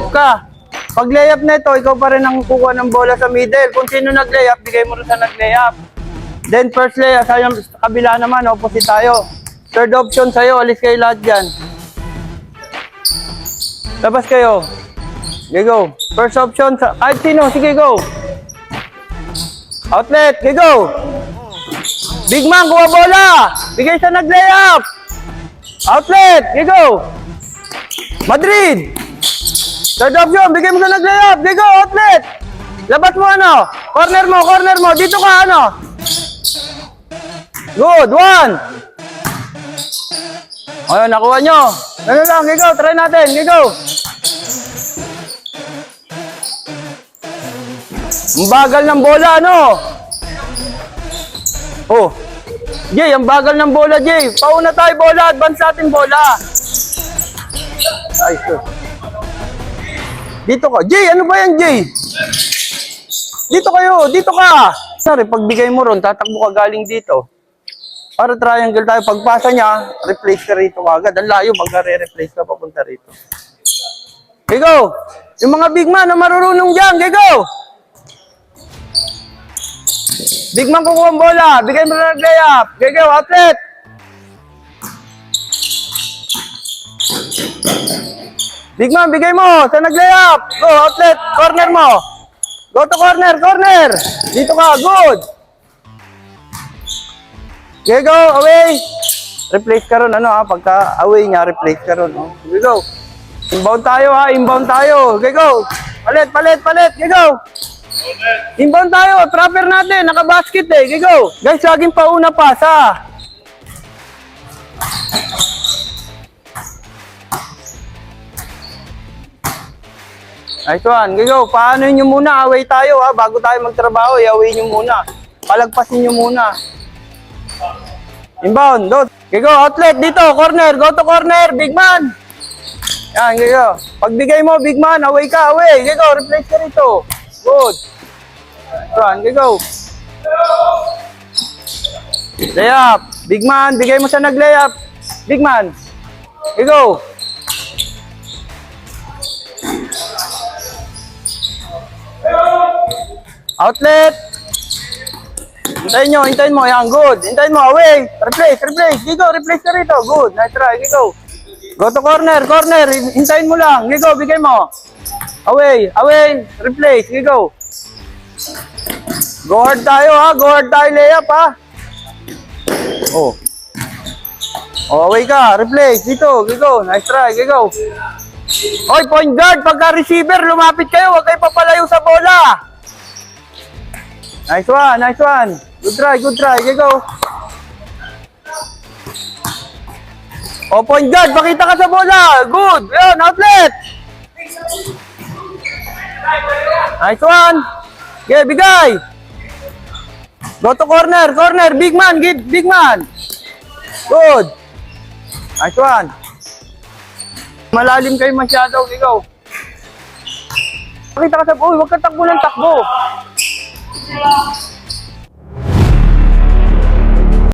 Mag-layup ka. Pag layup na ito, ikaw pa rin ang kukuha ng bola sa middle. Kung sino nag-layup, bigay mo rin sa nag-layup. Then first layup, sa kabila naman, opposite tayo. Third option sa'yo, alis kayo lahat dyan. Labas kayo. Okay, go. First option, kahit sino, sige, go. Outlet, okay, go. Big man, kuha bola. Bigay sa nag-layup. Outlet, okay, go. Madrid. Third option, bigay mo sa nag-layup. Okay, go, outlet. Labas mo, ano. Corner mo. Dito ka, ano. Good, one. Ayun, nakuha nyo. Ano lang, okay, go. Try natin, okay, go. Ang bagal ng bola, ano? Oh. Jay, ang bagal ng bola, Jay. Pauna tayo bola, advance natin bola. Ay, so. Dito ka. Jay, ano ba yan, Jay? Dito kayo, dito ka. Sorry, pagbigay mo ron, tatakbo ka galing dito. Para triangle tayo. Pagpasa niya, replace ka rito agad. Ang layo, magka-re-replace ka papunta rito. Okay, go. Yung mga big man na marurunong dyan, okay, go. Big man kukuha ang bola. Bigay mo na nag-layup. Okay, go, outlet. Big man, bigay mo. Sa nag-layup. Go, outlet. Corner mo. Go to corner. Dito ka, good. Okay, go, away. Replace ka ron, ano ha. Pagka away niya, replace ka ron. Oh. Okay, go. Inbound tayo ha, inbound tayo. Okay, go. Palit. Okay, go. Inbound tayo, trapper natin, naka-basket eh. Okay, go. Guys, laging pauna pasa. Nice one. Okay, go. Paano nyo muna? Away tayo ha. Bago tayo magtrabaho, i-away nyo muna. Palagpasin nyo muna. Inbound. Okay, go. Outlet dito. Corner. Go to corner. Big man. Yan. Okay, go. Pagbigay mo, big man. Away ka. Away. Okay, go. Replace ka rito. Good. Run. Okay, go. Layup. Big man. Bigay mo sa nag-layup. Big man. Okay, go. Outlet. Hintayin mo. Yan, good. Hintayin mo, away. Replace. Gigo, replace ka rito. Good. Nice try. Gigo. Go to corner. Hintayin mo lang. Gigo, bigay mo. Away. Replace. Gigo. Go hard tayo, ha. Go hard tayo, layup, ha. Oh. Away ka. Replace. Dito. Gigo. Nice try. Gigo. Oy, point guard. Pagka receiver, lumapit kayo. Huwag kayo papalayo sa bola. Nice one. Good try. Okay, go. O, point guard. Pakita ka sa bola. Good. Ayan, outlet. Nice one. Okay, bigay. Go to corner. Big man. Good. Nice one. Malalim kayo masyado. Okay, go. Pakita ka sa bola. Huwag ka takbo ng takbo.